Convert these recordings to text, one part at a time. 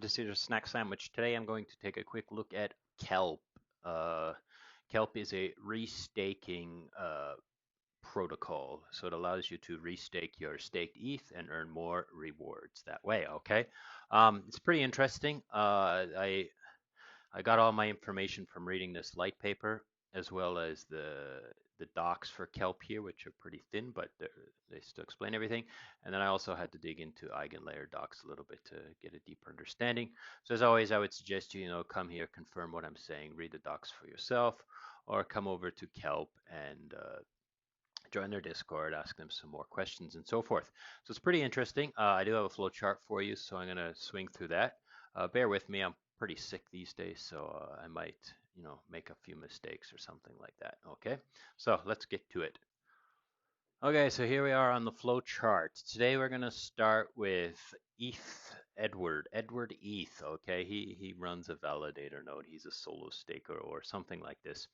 This is a snack sandwich. Today I'm going to take a quick look at Kelp. Uh, Kelp is a restaking protocol, so it allows you to restake your staked ETH and earn more rewards that way. Okay, it's pretty interesting. I got all my information from reading this light paper, as well as the docs for Kelp here, which are pretty thin, but they still explain everything. And then I also had to dig into Eigenlayer docs a little bit to get a deeper understanding. So as always, I would suggest you come here, confirm what I'm saying, read the docs for yourself, or come over to Kelp and join their Discord, ask them some more questions, and so forth. So it's pretty interesting. I do have a flow chart for you, so I'm going to swing through that. Bear with me, I'm pretty sick these days, so I might, make a few mistakes or something like that. Okay, so let's get to it. Okay, so here we are on the flow chart. Today we're going to start with ETH Edward ETH. Okay, he runs a validator node. He's a solo staker or something like this.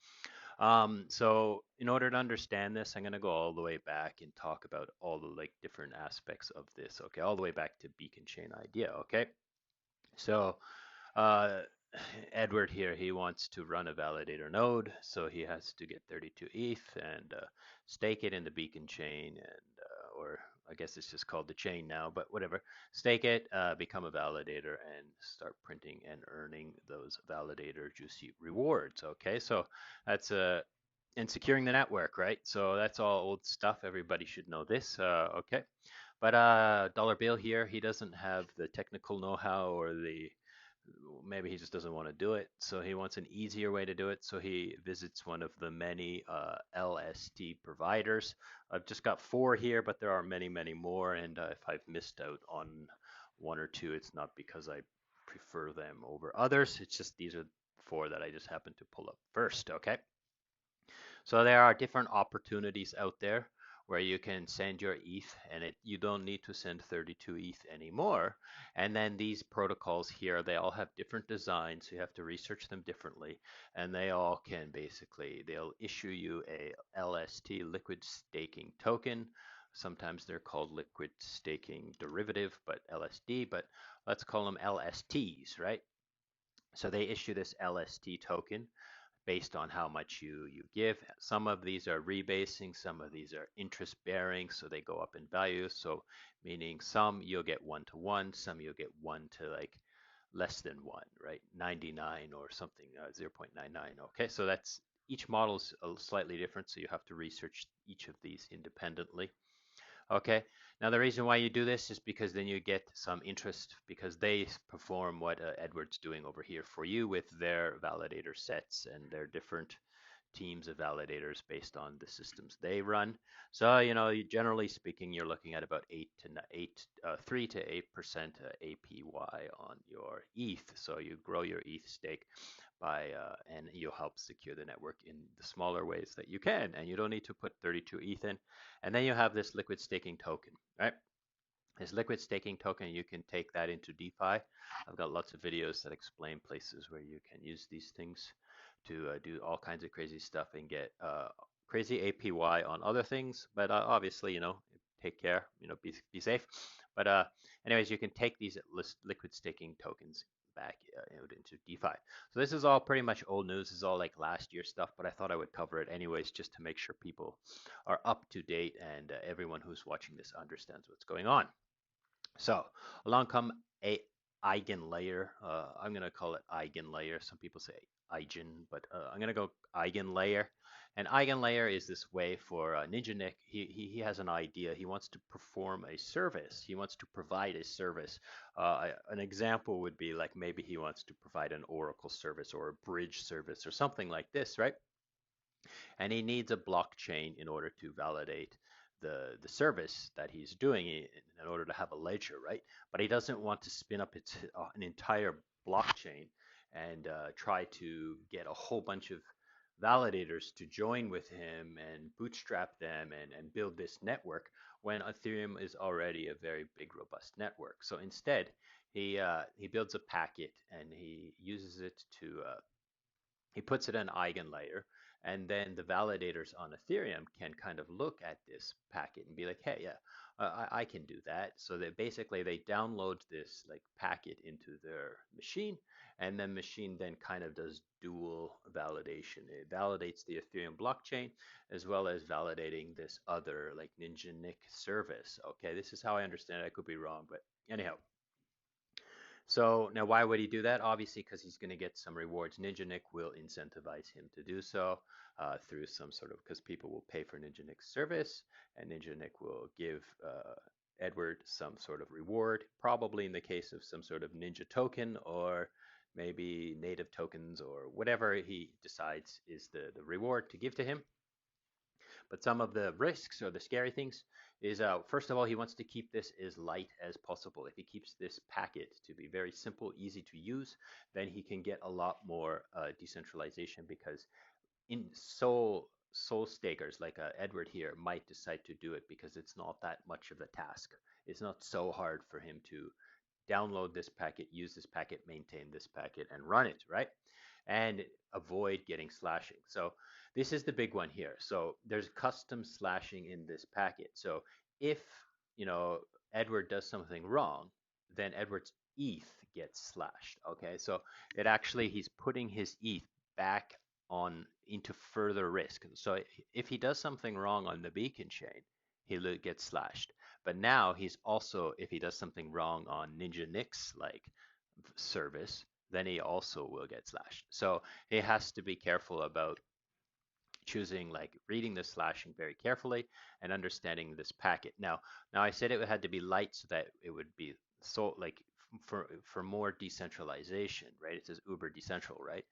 So in order to understand this, I'm going to go all the way back and talk about all the different aspects of this. Okay, all the way back to beacon chain idea. Okay, so uh, Edward here, he wants to run a validator node, so he has to get 32 ETH and stake it in the beacon chain, and or I guess it's just called the chain now, but whatever. Stake it, become a validator, and start printing and earning those validator juicy rewards. Okay, so that's and securing the network, right? So that's all old stuff. Everybody should know this. Okay, but Dollar Bill here, he doesn't have the technical know-how or maybe he just doesn't want to do it. So he wants an easier way to do it. So he visits one of the many LST providers. I've just got 4 here, but there are many, many more. And if I've missed out on 1 or 2, it's not because I prefer them over others. It's just these are 4 that I just happened to pull up first. Okay. So there are different opportunities out there where you can send your ETH and you don't need to send 32 ETH anymore. And then these protocols here, they all have different designs. So you have to research them differently. And they all can they'll issue you a LST, liquid staking token. Sometimes they're called liquid staking derivative, but LSD, but let's call them LSTs, right? So they issue this LST token based on how much you give. Some of these are rebasing, some of these are interest bearing, so they go up in value. So meaning some you'll get 1 to 1, some you'll get 1 to less than 1, right? 99 or something, 0.99. Okay, so that's each model is slightly different, so you have to research each of these independently. Okay, now the reason why you do this is because then you get some interest because they perform what Edward's doing over here for you with their validator sets and their different teams of validators based on the systems they run. So, generally speaking, you're looking at about 3 to 8% APY on your ETH. So you grow your ETH stake by, and you'll help secure the network in the smaller ways that you can. And you don't need to put 32 ETH in. And then you have this liquid staking token, right? This liquid staking token, you can take that into DeFi. I've got lots of videos that explain places where you can use these things to do all kinds of crazy stuff and get crazy APY on other things. But obviously, take care, be safe. But anyways, you can take these liquid staking tokens back into DeFi. So this is all pretty much old news. This is all like last year stuff, but I thought I would cover it anyways, just to make sure people are up to date and everyone who's watching this understands what's going on. So along come a Eigenlayer. I'm going to call it Eigenlayer. Some people say Eigen, but I'm going to go Eigenlayer. And Eigenlayer is this way for Ninja Nick. He has an idea. He wants to perform a service. He wants to provide a service. An example would be like maybe he wants to provide an Oracle service or a bridge service or something like this, right? And he needs a blockchain in order to validate the service that he's doing in order to have a ledger, right? But he doesn't want to spin up an entire blockchain and try to get a whole bunch of validators to join with him and bootstrap them and build this network when Ethereum is already a very big, robust network. So instead, he builds a packet and he uses it to he puts it in Eigenlayer, And then the validators on Ethereum can kind of look at this packet and be like, hey, yeah, I can do that. So that basically they download this like packet into their machine, and then machine then kind of does dual validation. It validates the Ethereum blockchain as well as validating this other like NinjaNick service. Okay, this is how I understand it. I could be wrong, but anyhow. So now why would he do that? Obviously, because he's going to get some rewards. NinjaNick will incentivize him to do so through some sort of, because people will pay for NinjaNick's service, and NinjaNick will give Edward some sort of reward, probably in the case of some sort of ninja token or maybe native tokens or whatever he decides is the reward to give to him. But some of the risks or the scary things is, first of all, he wants to keep this as light as possible. If he keeps this packet to be very simple, easy to use, then he can get a lot more decentralization because in soul stakers like Edward here might decide to do it because it's not that much of a task. It's not so hard for him to download this packet, use this packet, maintain this packet, and run it, right? And avoid getting slashing. So this is the big one here. So there's custom slashing in this packet. So if, you know, Edward does something wrong, then Edward's ETH gets slashed. Okay, so it actually, he's putting his ETH back on into further risk. So if he does something wrong on the beacon chain, he gets slashed. But now he's also, if he does something wrong on Ninja Nick's like service, then he also will get slashed. So he has to be careful about choosing, like reading the slashing very carefully and understanding this packet. Now I said it had to be light so that it would be so like for more decentralization, right? It says uber decentral, right?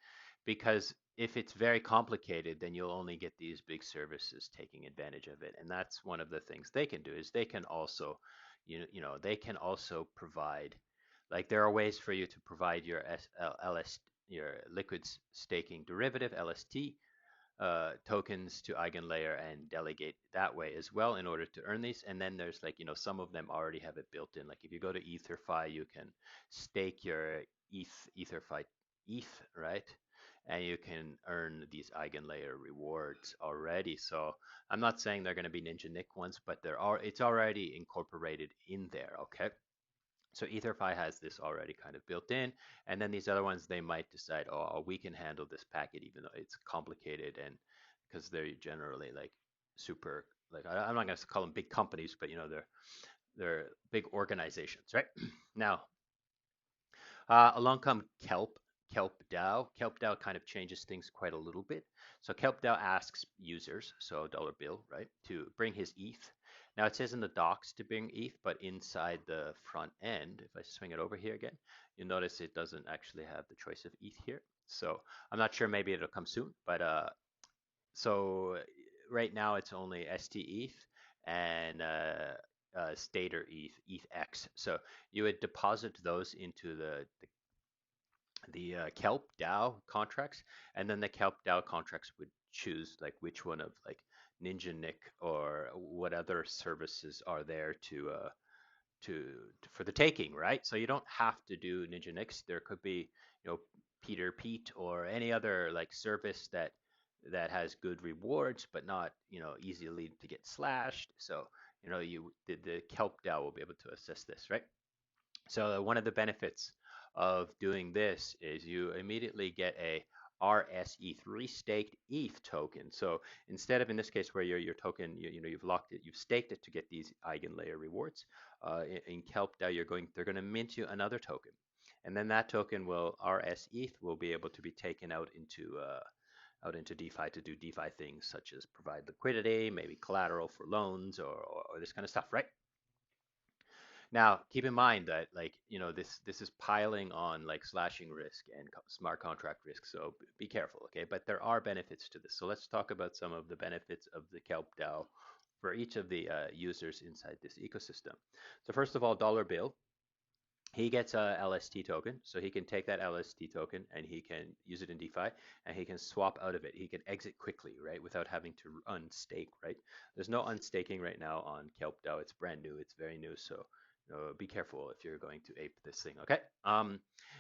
Because if it's very complicated, then you'll only get these big services taking advantage of it. And that's one of the things they can do is they can also, they can also provide, like there are ways for you to provide your your liquid staking derivative, LST, tokens to Igni Layer and delegate that way as well in order to earn these. And then there's like, some of them already have it built in. Like if you go to EtherFi, you can stake your EtherFi ETH, right? And you can earn these Igni Layer rewards already. So I'm not saying they're going to be Ninja Nick ones, but it's already incorporated in there, okay? So EtherFi has this already kind of built in, and then these other ones, they might decide, oh, we can handle this packet even though it's complicated, and because they're generally like super, like I'm not going to call them big companies, but they're big organizations, right? Now, along come Kelp DAO. Kelp DAO kind of changes things quite a little bit. So Kelp DAO asks users, so dollar bill, right, to bring his ETH. Now it says in the docs to bring ETH, but inside the front end, if I swing it over here again, you'll notice it doesn't actually have the choice of ETH here. So I'm not sure, maybe it'll come soon, but so right now it's only ST ETH and Stater ETH, ETHX. So you would deposit those into the Kelp DAO contracts, and then the Kelp DAO contracts would choose like which one of like Ninja Nick or what other services are there to for the taking, right? So you don't have to do Ninja Nicks. There could be, Peter Pete or any other like service that has good rewards, but not, easily to get slashed. So, the Kelp DAO will be able to assess this, right? So one of the benefits of doing this is you immediately get a RSETH, restaked ETH token. So instead of, in this case, where your token, you've locked it, you've staked it to get these Eigenlayer rewards. In Kelp DAO, they're going to mint you another token, and then that token will RSETH will be able to be taken out into DeFi to do DeFi things such as provide liquidity, maybe collateral for loans or this kind of stuff, right? Now, keep in mind that like, this is piling on like slashing risk and smart contract risk, so be careful, okay? But there are benefits to this. So let's talk about some of the benefits of the Kelp DAO for each of the users inside this ecosystem. So first of all, dollar bill. He gets a LST token, so he can take that LST token and he can use it in DeFi, and he can swap out of it. He can exit quickly, right, without having to unstake, right? There's no unstaking right now on Kelp DAO. It's brand new. It's very new, so be careful if you're going to ape this thing, okay?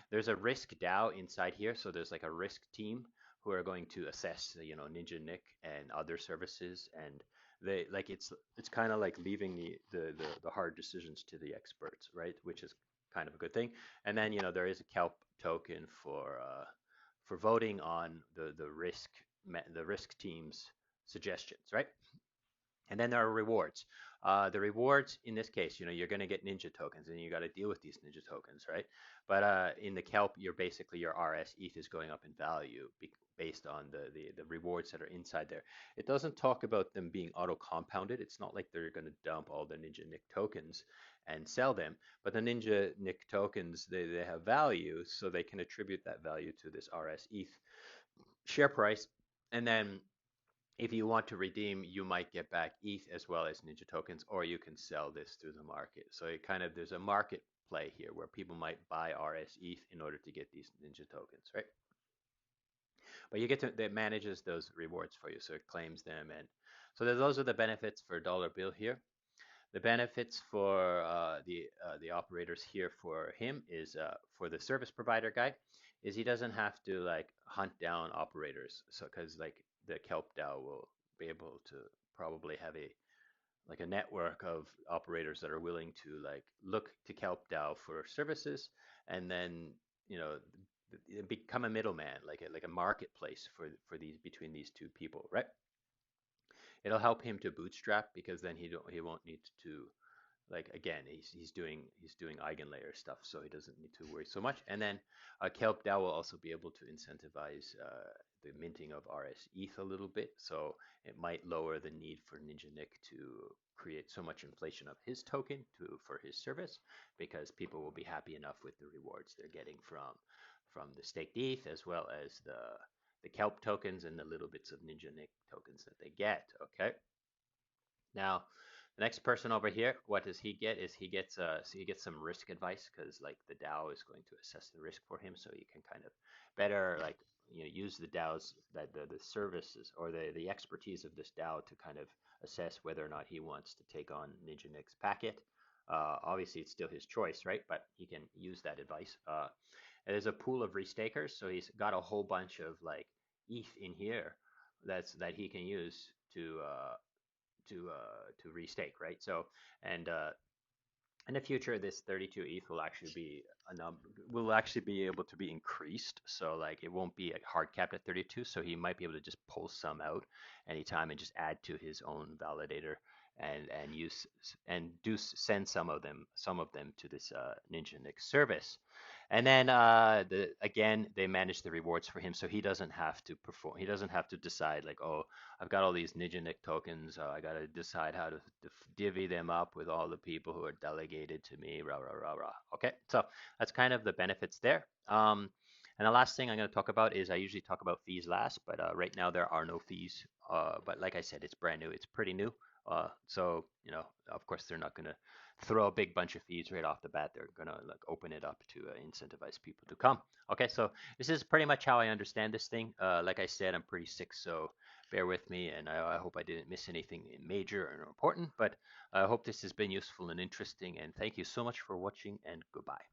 There's a risk DAO inside here, so there's like a risk team who are going to assess, Ninja Nick and other services, and they like it's kind of like leaving the hard decisions to the experts, right? Which is kind of a good thing. And then there is a Kelp token for voting on the risk team's suggestions, right? And then there are rewards. The rewards in this case, you're going to get ninja tokens, and you got to deal with these ninja tokens, right? But in the kelp, you're basically your RS ETH is going up in value based on the rewards that are inside there. It doesn't talk about them being auto compounded. It's not like they're going to dump all the ninja nick tokens and sell them, but the ninja nick tokens, they have value, so they can attribute that value to this RS ETH share price, and then if you want to redeem, you might get back ETH as well as Ninja tokens, or you can sell this through the market. So there's a market play here where people might buy RS ETH in order to get these Ninja tokens, right? But it manages those rewards for you, so it claims them, and so those are the benefits for dollar bill here. The benefits for the operators here for him is for the service provider guy is he doesn't have to like hunt down operators. So because like the Kelp DAO will be able to probably have a network of operators that are willing to like look to Kelp DAO for services, and then you know become a middleman, like a marketplace for these between these two people, right? It'll help him to bootstrap because then he won't need to, like, again, he's doing Eigenlayer stuff, so he doesn't need to worry so much. And then Kelp DAO will also be able to incentivize the minting of RS ETH a little bit, so it might lower the need for NinjaNick to create so much inflation of his token for his service, because people will be happy enough with the rewards they're getting from the staked ETH, as well as the Kelp tokens and the little bits of NinjaNick tokens that they get. Okay. Now, the next person over here, what does he get? Is he gets some risk advice, because like the DAO is going to assess the risk for him, so you can kind of better like use the DAO's the services or the expertise of this DAO to kind of assess whether or not he wants to take on NinjaNick's packet. Obviously, it's still his choice, right? But he can use that advice. There's a pool of restakers, so he's got a whole bunch of like ETH in here that he can use to restake, right? So and in the future, this 32 ETH will actually be able to be increased. So like it won't be hard capped at 32. So he might be able to just pull some out anytime and just add to his own validator and use and do send some of them to this NinjaNick service. And then again, they manage the rewards for him, so he doesn't have to perform. He doesn't have to decide like, oh, I've got all these NinjaNick tokens. I got to decide how to divvy them up with all the people who are delegated to me. Rah rah rah rah. Okay, so that's kind of the benefits there. And the last thing I'm going to talk about is I usually talk about fees last, but right now there are no fees. But like I said, it's brand new. It's pretty new. So of course, they're not going to throw a big bunch of fees right off the bat. They're going to like open it up to incentivize people to come. Okay, so this is pretty much how I understand this thing. Like I said, I'm pretty sick, so bear with me, and I hope I didn't miss anything major or important, but I hope this has been useful and interesting, and thank you so much for watching, and goodbye.